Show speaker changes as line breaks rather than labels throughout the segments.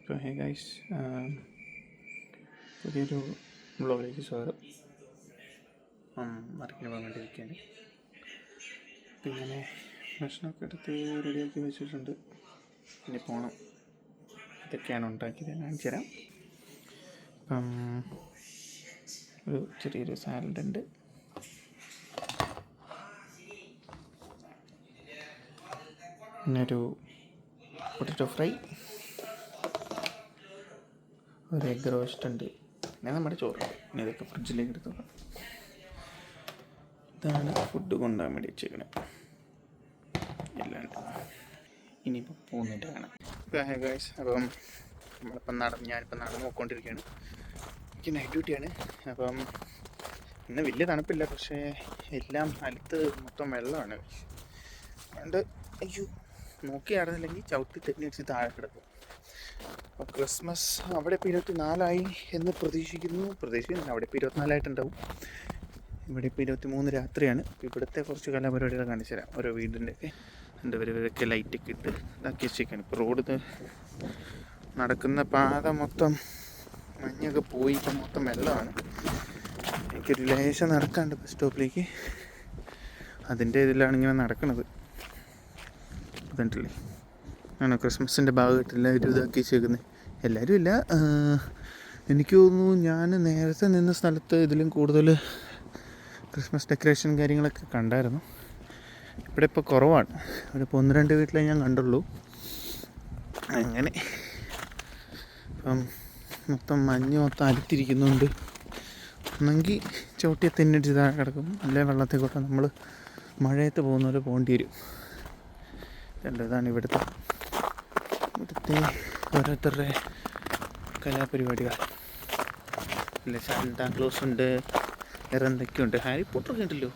ഇപ്പോൾ hey guys, പുതിയൊരു വ്ളോഗിലേക്ക് സ്വാഗതം. മാർക്കറ്റിന് പോകാൻ വേണ്ടിയിരിക്കുകയാണ്. അപ്പം ഇങ്ങനെ ഭക്ഷണമൊക്കെ എടുത്ത് റെഡിയാക്കി വെച്ചിട്ടുണ്ട്. ഇനി പോകണം. ഇതൊക്കെയാണ് ഉണ്ടാക്കിയത്, ഞാൻ കാണിച്ചു തരാം. അപ്പം ഒരു ചെറിയൊരു സാലഡ് ഉണ്ട്, പിന്നെ ഒരു പൊട്ടറ്റോ ഫ്രൈ, ഒരു എഗ് റോസ്റ്റ് ഉണ്ട്, പിന്നെ നമ്മുടെ ചോറ്. ഇനി ഇതൊക്കെ ഫ്രിഡ്ജിലേക്ക് എടുത്തു. ഇതാണ് ഫുഡ് കൊണ്ടുപോകാൻ വേണ്ടി വെച്ചേക്കണേ. എല്ലാം ഇനിയിപ്പോൾ പോകുന്നിട്ട് കാണാം. ഗൈസ്, അപ്പം ഞാനിപ്പോൾ നടന്ന് പോയിക്കൊണ്ടിരിക്കുകയാണ്. എനിക്ക് നൈറ്റ് ഡ്യൂട്ടിയാണ്. അപ്പം ഇന്ന് വലിയ തണുപ്പില്ല, പക്ഷേ എല്ലാം അടുത്ത് മൊത്തം വെള്ളമാണ്. അതുകൊണ്ട് അയ്യോ നോക്കി നടന്നില്ലെങ്കിൽ ചവിട്ടി തെറ്റിനടിച്ച് താഴെ കിടക്കും. അപ്പോൾ ക്രിസ്മസ് അവിടെ ഇപ്പോൾ 24 എന്ന് പ്രതീക്ഷിക്കുന്നു. അവിടെ ഇപ്പോൾ 24 ഇവിടെ ഇപ്പോൾ 23 രാത്രിയാണ്. ഇവിടുത്തെ കുറച്ച് കലാപരിപാടികൾ കാണിച്ചു തരാം. ഓരോ വീടിൻ്റെയൊക്കെ ഇതൊക്കെ ലൈറ്റൊക്കെ ഇട്ട് ഇതാക്കി വെച്ചേക്കാണ്. ഇപ്പോൾ റോഡ് നടക്കുന്ന പാത മൊത്തം മഞ്ഞൊക്കെ പോയി ഇപ്പം മൊത്തം വെള്ളമാണ്. എനിക്കൊരു ലേശം നടക്കാണ്ട് ബസ് സ്റ്റോപ്പിലേക്ക്. അതിൻ്റെ ഇതിലാണ് ഇങ്ങനെ നടക്കുന്നത്. അതുണ്ടല്ലേ ആണോ ക്രിസ്മസിൻ്റെ ഭാഗമായിട്ട് എല്ലാവരും ഇതാക്കി വെച്ചേക്കുന്നത്. എല്ലാവരും ഇല്ല, എനിക്ക് തോന്നുന്നു ഞാൻ നേരത്തെ നിന്ന സ്ഥലത്ത് ഇതിലും കൂടുതൽ ക്രിസ്മസ് ഡെക്കറേഷൻ കാര്യങ്ങളൊക്കെ കണ്ടായിരുന്നു. ഇവിടെ ഇപ്പോൾ കുറവാണ്. ഇവിടെ ഇപ്പോൾ 1-2 വീട്ടിലേ ഞാൻ കണ്ടുള്ളൂ. അങ്ങനെ ഇപ്പം മൊത്തം മഞ്ഞ് അരിത്തിരിക്കുന്നുണ്ട്. ഒന്നെങ്കിൽ ചവിട്ടിയെ തെന്നിട്ട് താഴെ കിടക്കും, അല്ലെ വെള്ളത്തിൽ കൂടെ നമ്മൾ മഴയത്ത് പോകുന്ന പോലെ പോകേണ്ടി വരും. ഇതാണ് ഇവിടുത്തെ ഓരോരുത്തരുടെ കലാപരിപാടികൾ. അല്ലെ സാന്താ ക്ലോസ് ഉണ്ട്, വേറെ എന്തൊക്കെയുണ്ട്. ഹാരി പോട്ടർ കണ്ടല്ലോ,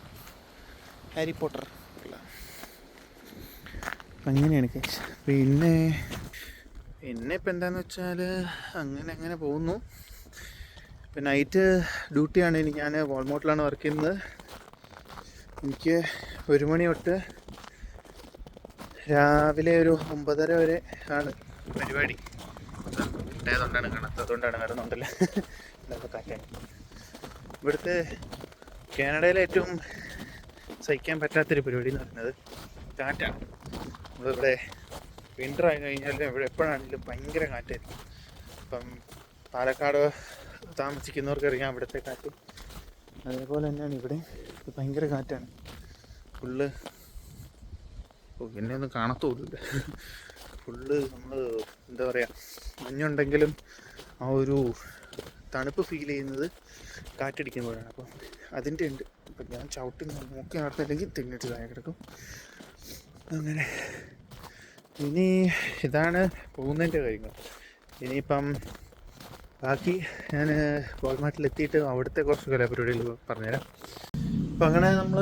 ഹാരി പോട്ടർ. അപ്പം അങ്ങനെയാണ് കേസ്. പിന്നെ ഇപ്പം എന്താണെന്ന് വെച്ചാൽ അങ്ങനെ പോകുന്നു. ഇപ്പം നൈറ്റ് ഡ്യൂട്ടിയാണ്. ഞാൻ വാൾമോട്ടിലാണ് വർക്ക് ചെയ്യുന്നത്. എനിക്ക് 1 മണി തൊട്ട് രാവിലെ ഒരു 9:30 വരെ ആണ് പരിപാടി. അതുകൊണ്ടാണ് കാണാത്തതുകൊണ്ടാണ്, വേറെ ഒന്നുണ്ടല്ലോ. ഇതൊക്കെ കാറ്റാണ്. ഇവിടുത്തെ കാനഡയിലെ ഏറ്റവും സഹിക്കാൻ പറ്റാത്തൊരു പരിപാടി എന്ന് പറയുന്നത് കാറ്റാണ്. നമ്മളിവിടെ വിൻ്റർ ആയി കഴിഞ്ഞാൽ ഇവിടെ എപ്പോഴാണെങ്കിലും ഭയങ്കര കാറ്റായിരിക്കും. ഇപ്പം പാലക്കാട് താമസിക്കുന്നവർക്കറിയാം ഇവിടുത്തെ കാറ്റ്. അതേപോലെ തന്നെയാണ് ഇവിടെ. ഭയങ്കര കാറ്റാണ്. ഫുള്ള് എന്നെ ഒന്നും കാണത്തോളില്ല. ഫുള്ള് നമ്മൾ എന്താ പറയുക, മഞ്ഞുണ്ടെങ്കിലും ആ ഒരു തണുപ്പ് ഫീൽ ചെയ്യുന്നത് കാറ്റടിക്കുമ്പോഴാണ്. അപ്പം അതിൻ്റെ ഉണ്ട്. അപ്പം ഞാൻ ചവിട്ടി നോക്കി നടന്നില്ലെങ്കിൽ തെന്നിട്ട് താഴെ കിടക്കും. അങ്ങനെ ഇനി ഇതാണ് പോകുന്നതിൻ്റെ കാര്യങ്ങൾ. ഇനിയിപ്പം ബാക്കി ഞാൻ വാൾമാർട്ടിലെത്തിയിട്ട് അവിടുത്തെ കുറച്ച് കലാപരിപാടികൾ പറഞ്ഞുതരാം. അപ്പം അങ്ങനെ നമ്മൾ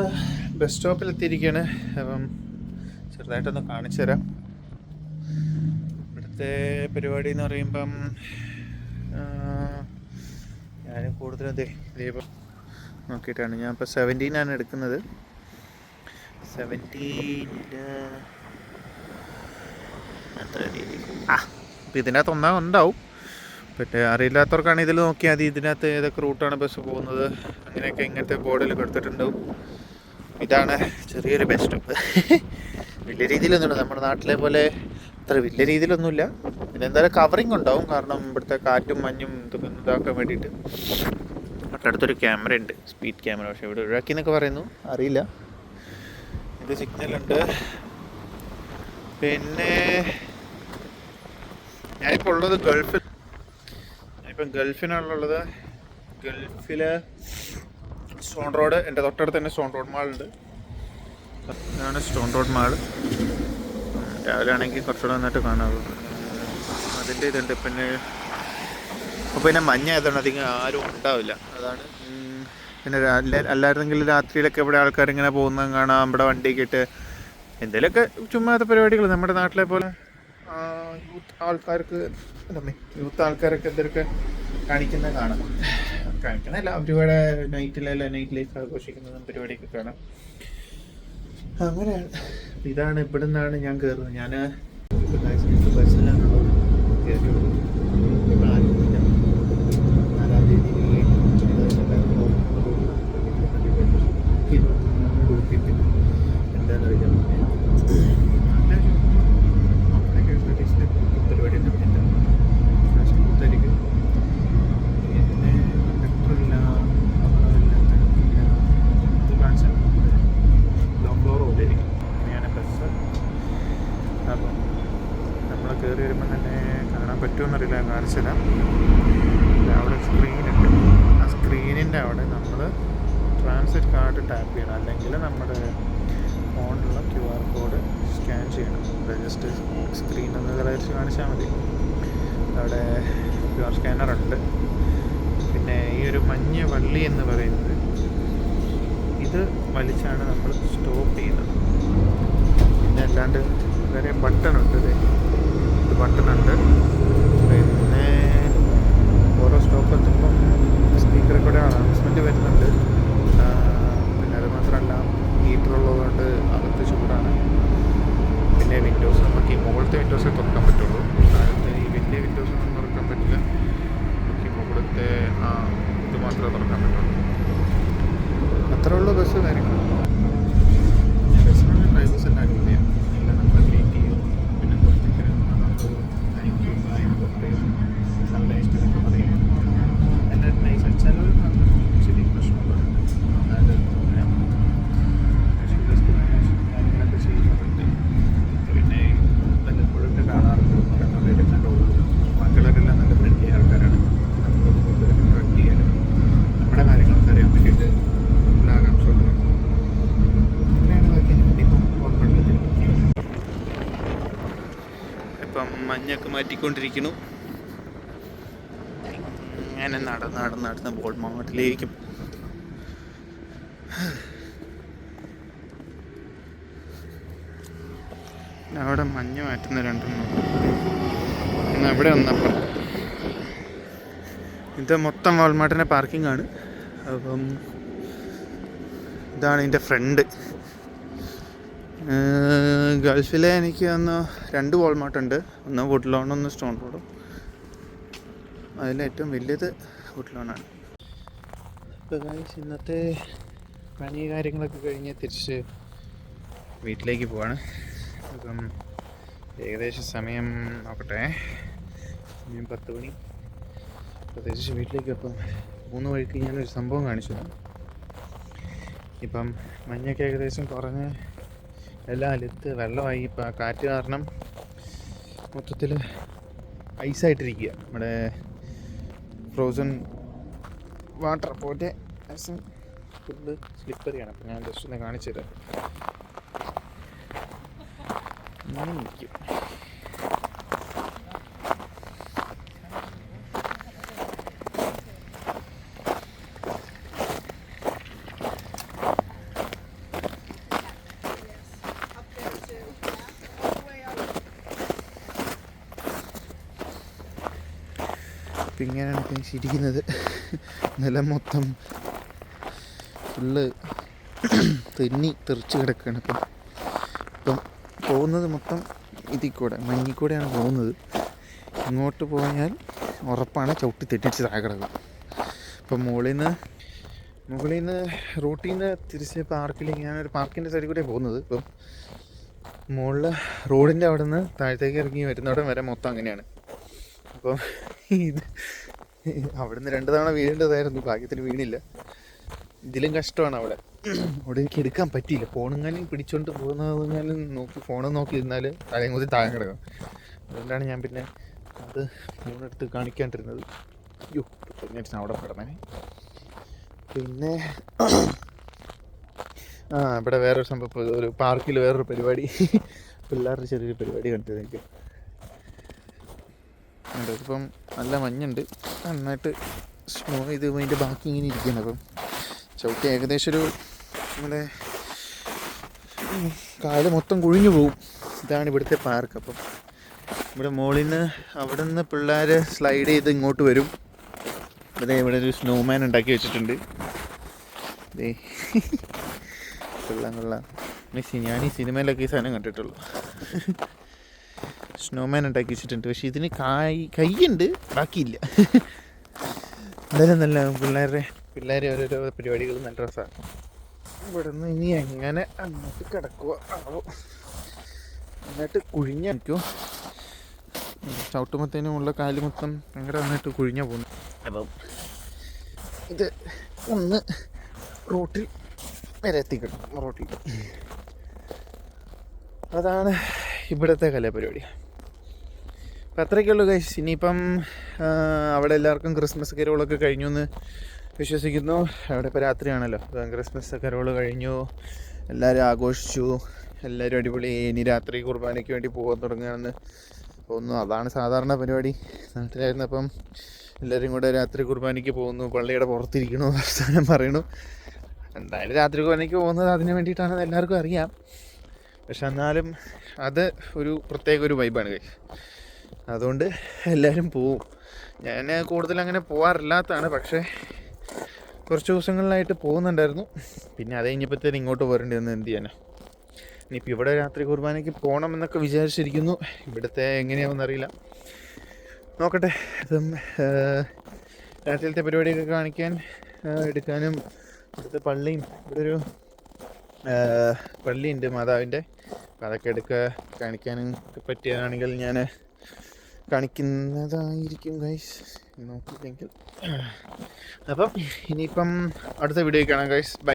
ബസ് സ്റ്റോപ്പിലെത്തിയിരിക്കുകയാണ്. അപ്പം ചെറുതായിട്ടൊന്ന് കാണിച്ചു തരാം. ഇവിടുത്തെ പരിപാടി എന്ന് പറയുമ്പം ഞാൻ കൂടുതലും ദീപം നോക്കിയിട്ടാണ്. ഞാൻ ഇപ്പോൾ 17 എടുക്കുന്നത്. 17 എത്ര രീതി അപ്പം ഇതിനകത്ത് ഉണ്ടാവും. പിന്നെ അറിയില്ലാത്തവർക്കാണ് ഇതിൽ നോക്കിയാൽ മതി. ഇതിനകത്ത് ഏതൊക്കെ റൂട്ടാണ് ബസ് പോകുന്നത് അങ്ങനെയൊക്കെ ഇങ്ങനത്തെ ബോർഡിൽ കൊടുത്തിട്ടുണ്ടാവും. ഇതാണ് ചെറിയൊരു ബസ് സ്റ്റോപ്പ്. വലിയ രീതിയിലൊന്നുമില്ല, നമ്മുടെ നാട്ടിലെ പോലെ അത്ര വലിയ രീതിയിലൊന്നുമില്ല. പിന്നെ എന്തായാലും കവറിങ് ഉണ്ടാവും, കാരണം ഇവിടുത്തെ കാറ്റും മഞ്ഞും ഇതൊക്കെ ഇതാക്കാൻ വേണ്ടിയിട്ട്. തൊട്ടടുത്തൊരു ക്യാമറ ഉണ്ട്, സ്പീഡ് ക്യാമറ. പക്ഷേ ഇവിടെ ഒഴിവാക്കി എന്നൊക്കെ പറയുന്നു, അറിയില്ല. ഇത് സിഗ്നലുണ്ട്. പിന്നെ ഞാനിപ്പോൾ ഉള്ളത് ഗൾഫിനാണുള്ളത്. ഗൾഫിൽ സ്റ്റോൺ റോഡ്, എൻ്റെ തൊട്ടടുത്ത് തന്നെ സ്റ്റോൺ റോഡ് മാളുണ്ട്. ഇതാണ് സ്റ്റോൺ റോഡ് മാള്. രാവിലെ ആണെങ്കിൽ കുറച്ചുകൂടെ നന്നായിട്ട് കാണാവുള്ളൂ. അതിൻ്റെ ഇതുണ്ട്. പിന്നെ മഞ്ഞായതുകൊണ്ട് അധികം ആരും ഉണ്ടാവില്ല, അതാണ്. പിന്നെ അല്ലായിരുന്നെങ്കിൽ രാത്രിയിലൊക്കെ ഇവിടെ ആൾക്കാരിങ്ങനെ പോകുന്നത് കാണാം. ഇവിടെ വണ്ടിയൊക്കെ ഇട്ട് എന്തെങ്കിലുമൊക്കെ ചുമ്മാത്ത പരിപാടികൾ നമ്മുടെ നാട്ടിലെ പോലെ യൂത്ത് ആൾക്കാരൊക്കെ എന്തൊക്കെ കാണിക്കുന്നത് കാണാം. കാണിക്കുന്നതല്ല, അവരുടെ നൈറ്റ് ലൈഫ് ആഘോഷിക്കുന്നതും പരിപാടിയൊക്കെ കാണാം. അങ്ങനെയാണ്. ഇതാണ്, ഇവിടെ നിന്നാണ് ഞാൻ കയറുന്നത്. ഞാൻ ബസ്സിലാണുള്ളത്. പറ്റുമെന്നറിയില്ല, കാണിച്ചു തരാം. അവിടെ സ്ക്രീനുണ്ട്. ആ സ്ക്രീനിൻ്റെ അവിടെ നമ്മൾ ട്രാൻസിറ്റ് കാർഡ് ടാപ്പ് ചെയ്യണം, അല്ലെങ്കിൽ നമ്മുടെ ഫോണിലുള്ള QR കോഡ് സ്കാൻ ചെയ്യണം. ജസ്റ്റ് സ്ക്രീൻ ഒന്ന് കളയിച്ച് കാണിച്ചാൽ മതി. അവിടെ QR സ്കാനറുണ്ട്. പിന്നെ ഈ ഒരു മഞ്ഞ വള്ളി എന്ന് പറയുന്നത്, ഇത് വലിച്ചാണ് നമ്മൾ സ്റ്റോപ്പ് ചെയ്യുന്നത്. പിന്നെ അല്ലാണ്ട് വേറെ ബട്ടണുണ്ട്, ഇത് ബട്ടണുണ്ട്. പിന്നെ ഓരോ സ്റ്റോപ്പ് എത്തുമ്പം സ്പീക്കറിൽ കൂടെ അനൗൺസ്മെൻറ്റ് വരുന്നുണ്ട്. പിന്നെ അത് മാത്രമല്ല, ഹീറ്റർ ഉള്ളതുകൊണ്ട് അകത്ത് ചൂടാണ്. പിന്നെ വിൻഡോസ് നമുക്ക് ഈ മുകളിലത്തെ വിൻഡോസേ തുറക്കാൻ പറ്റുള്ളൂ, താഴത്തെ ഈ വലിയ വിൻഡോസൊന്നും തുറക്കാൻ പറ്റില്ല. നമുക്ക് ഈ മുകളിലത്തെ ഇത് മാത്രമേ തുറക്കാൻ പറ്റുള്ളൂ. അത്രേ ഉള്ളൂ ബസ് കാര്യങ്ങൾ. ബസ്സിനുള്ള ഡ്രൈവേഴ്സ് എല്ലാം അടിപൊളിയാണ്. എല്ലാം നമ്മളെ ഗ്രേറ്റ് ചെയ്യും. പിന്നെ കുറച്ചൊക്കെ താങ്ക് യു നല്ല ഇഷ്ടമൊക്കെ പറയും. എല്ലാവരും നൈസ്. ചിലവർ ശരി പ്രശ്നങ്ങളുണ്ട്, അതായത് കാര്യങ്ങളൊക്കെ ചെയ്യുന്നവരുണ്ട്. പിന്നെ വല്ലപ്പോഴൊക്കെ കാണാറുണ്ട്, ഒരെണ്ണമൊക്കെ കണ്ടുള്ളൂ. ബാക്കിയുള്ളവരെല്ലാം നല്ല ഫ്രണ്ട്ലി ആൾക്കാരാണ്. നമ്മളോട് കൂടുതൽ ഇൻട്രാക്ട് ചെയ്യാനും നമ്മുടെ കാര്യങ്ങളൊക്കെ അറിയാൻ വേണ്ടിയിട്ട് എല്ലാ ആകാംക്ഷകളും അങ്ങനെയാണ്. ബാക്കി ഇപ്പം ഓർമ്മകളിൽ ഇപ്പം മഞ്ഞൊക്കെ മാറ്റിക്കൊണ്ടിരിക്കുന്നു. അങ്ങനെ നടന്ന് ബോൾമാർട്ടിലേക്കും അവിടെ മഞ്ഞ് മാറ്റുന്ന രണ്ടെണ്ണം. ഇവിടെ വന്നപ്പം ഇത് മൊത്തം വാൾമാർട്ടിൻ്റെ പാർക്കിംഗ് ആണ്. അപ്പം ഇതാണ് ഇതിൻ്റെ ഫ്രണ്ട്. ഗൾഫിലെ എനിക്ക് അന്ന് 2 വാൾമാർട്ടുണ്ട്, ഒന്ന് വുഡ്ലോണും ഒന്ന് സ്റ്റോൺ റോഡും. അതിലേറ്റവും വലിയത് വുഡ്ലോണാണ്. ഇപ്പോൾ ഇന്നത്തെ പണി കാര്യങ്ങളൊക്കെ കഴിഞ്ഞ് തിരിച്ച് വീട്ടിലേക്ക് പോവാണ്. അപ്പം ഏകദേശം സമയം നോക്കട്ടെ, സമയം 10 മണി. അപ്പോൾ തിരിച്ച് വീട്ടിലേക്ക്. അപ്പം 3 വഴിക്ക് ഞാനൊരു സംഭവം കാണിച്ചു. ഇപ്പം മഞ്ഞൊക്കെ ഏകദേശം കുറഞ്ഞ് എല്ലാം അലുത്ത് വെള്ളമായി. ഇപ്പം കാറ്റ് കാരണം മൊത്തത്തിൽ ഐസായിട്ടിരിക്കുക. നമ്മുടെ ഫ്രോസൺ വാട്ടർ പോലെ ഐസ് ഫുള്ള് സ്ലിപ്പറിയാണ്. അപ്പം ഞാൻ ജസ്റ്റ് ഒന്ന് കാണിച്ചു തരാം. അങ്ങനെ നിൽക്കും. ഇങ്ങനെയാണ് ഇപ്പം ശരിക്കുന്നത്. നിലം മൊത്തം ഫുള്ള് തെറിച്ച് കിടക്കുകയാണ്. ഇപ്പം പോകുന്നത് മൊത്തം ഇതിൽ കൂടെ മഞ്ഞിൽ കൂടെയാണ് പോകുന്നത്. ഇങ്ങോട്ട് പോയാൽ ഉറപ്പാണ് ചവിട്ടി തെറ്റിച്ച് താഴെ കിടക്കും. ഇപ്പം മുകളിൽ നിന്ന് റൂട്ടിൽ നിന്ന് തിരിച്ച് പാർക്കിലേക്ക്, ഞാനൊരു പാർക്കിൻ്റെ സൈഡിൽ കൂടെ പോകുന്നത്. ഇപ്പം മുകളിൽ റോഡിൻ്റെ അവിടെ നിന്ന് താഴത്തേക്ക് ഇറങ്ങി വരുന്നിടം വരെ മൊത്തം അങ്ങനെയാണ്. അപ്പോൾ ഇത് അവിടുന്ന് 2 തവണ വീഴേണ്ടതായിരുന്നു, ഭാഗ്യത്തിന് വീണില്ല. ഇതിലും കഷ്ടമാണ്. അവിടെ എനിക്ക് എടുക്കാൻ പറ്റിയില്ല. ഫോണെങ്ങാനും പിടിച്ചോണ്ട് പോകുന്നതെങ്ങാനും ഫോൺ നോക്കിയിരുന്നാൽ തലയും കുത്തി താഴെ കിടക്കും. അതുകൊണ്ടാണ് ഞാൻ പിന്നെ അത് ഫോണെടുത്ത് കാണിക്കാണ്ടിരുന്നത്. അയ്യോ അവിടെ കിടന്നേ. പിന്നെ ഇവിടെ വേറൊരു സംഭവം, ഒരു പാർക്കിൽ വേറൊരു പരിപാടി, പിള്ളേരുടെ ചെറിയൊരു പരിപാടി കണ്ടത് എനിക്ക്. ഇപ്പം നല്ല മഞ്ഞുണ്ട്, നന്നായിട്ട് സ്നോ ഇത് അതിൻ്റെ ബാക്കി ഇങ്ങനെ ഇരിക്കുകയാണ്. അപ്പം ചവിട്ടി ഏകദേശം ഒരു നമ്മുടെ കാല് മൊത്തം കുഴിഞ്ഞു പോകും. ഇതാണ് ഇവിടുത്തെ പാർക്ക്. അപ്പം ഇവിടെ മുകളിൽ നിന്ന് അവിടെ നിന്ന് പിള്ളേർ സ്ലൈഡ് ചെയ്ത് ഇങ്ങോട്ട് വരും. ഇവിടെ ഒരു സ്നോമാൻ ഉണ്ടാക്കി വെച്ചിട്ടുണ്ട്. കൊള്ളാം. ഞാൻ ഈ സിനിമയിലൊക്കെ ഈ സാധനം കണ്ടിട്ടുള്ളൂ. സ്നോമാൻ ഉണ്ടാക്കി വെച്ചിട്ടുണ്ട്. പക്ഷെ ഇതിന് കൈയുണ്ട്, ബാക്കിയില്ല. എന്തായാലും നല്ല പിള്ളേരെ ഓരോരോ പരിപാടികൾ നല്ല രസമാണ്. ഇവിടെ നിന്ന് ഇനി എങ്ങനെ അങ്ങോട്ട് കിടക്കുക ആവോ. നന്നായിട്ട് കുഴിഞ്ഞിരിക്കും. ചവിട്ടുമ്പത്തേനും ഉള്ള കാല് മൊത്തം ഭയങ്കര നന്നായിട്ട് കുഴിഞ്ഞ പോകുന്നു. അപ്പം ഇത് ഒന്ന് റോട്ടിൽ വരെ എത്തിക്കിട്ടും. റോട്ടിൽ അതാണ് ഇവിടുത്തെ കലാപരിപാടി. അപ്പം അത്രയൊക്കെയുള്ളൂ ഗൈസ്. ഇനിയിപ്പം അവിടെ എല്ലാവർക്കും ക്രിസ്മസ് കരോളൊക്കെ കഴിഞ്ഞു എന്ന് വിശ്വസിക്കുന്നു. അവിടെ ഇപ്പോൾ രാത്രിയാണല്ലോ. ക്രിസ്മസ് കരോൾ കഴിഞ്ഞു, എല്ലാവരും ആഘോഷിച്ചു, എല്ലാവരും അടിപൊളി. ഇനി രാത്രി കുർബാനയ്ക്ക് വേണ്ടി പോകാൻ തുടങ്ങുകയാണെന്ന് തോന്നുന്നു. അതാണ് സാധാരണ പരിപാടി. നാട്ടിലായിരുന്നപ്പം എല്ലാവരും കൂടെ രാത്രി കുർബാനയ്ക്ക് പോകുന്നു, പള്ളിയുടെ പുറത്തിരിക്കണു, വർത്തമാനം പറയണു. എന്തായാലും രാത്രി കുർബാനയ്ക്ക് പോകുന്നത് അതിന് വേണ്ടിയിട്ടാണെന്ന് എല്ലാവർക്കും അറിയാം. പക്ഷെ എന്നാലും അത് ഒരു പ്രത്യേക ഒരു വൈബാണ് ഗൈസ്. അതുകൊണ്ട് എല്ലാവരും പോവും. ഞാൻ കൂടുതൽ അങ്ങനെ പോകാറില്ലാത്തതാണ്, പക്ഷേ കുറച്ച് ദിവസങ്ങളിലായിട്ട് പോകുന്നുണ്ടായിരുന്നു. പിന്നെ അത് കഴിഞ്ഞപ്പോഴത്തേന് ഇങ്ങോട്ട് പോരേണ്ടി വന്ന് എന്ത് ചെയ്യാനാണ്. ഇനിയിപ്പോൾ ഇവിടെ രാത്രി കുർബാനയ്ക്ക് പോകണമെന്നൊക്കെ വിചാരിച്ചിരിക്കുന്നു. ഇവിടുത്തെ എങ്ങനെയാണെന്ന് അറിയില്ല, നോക്കട്ടെ. അതും രാത്രിയിലത്തെ പരിപാടിയൊക്കെ കാണിക്കാൻ എടുക്കാനും, ഇവിടുത്തെ പള്ളിയും, ഇവിടെ ഒരു പള്ളിയുണ്ട് മാതാവിൻ്റെ, അപ്പം അതൊക്കെ കാണിക്കാനും പറ്റിയതാണെങ്കിൽ ഞാൻ കാണിക്കുന്നതായിരിക്കും ഗൈസ്, നോക്കിയില്ലെങ്കിൽ. അപ്പം ഇനിയിപ്പം അടുത്ത വീഡിയോ കാണാം ഗൈസ്. ബൈ.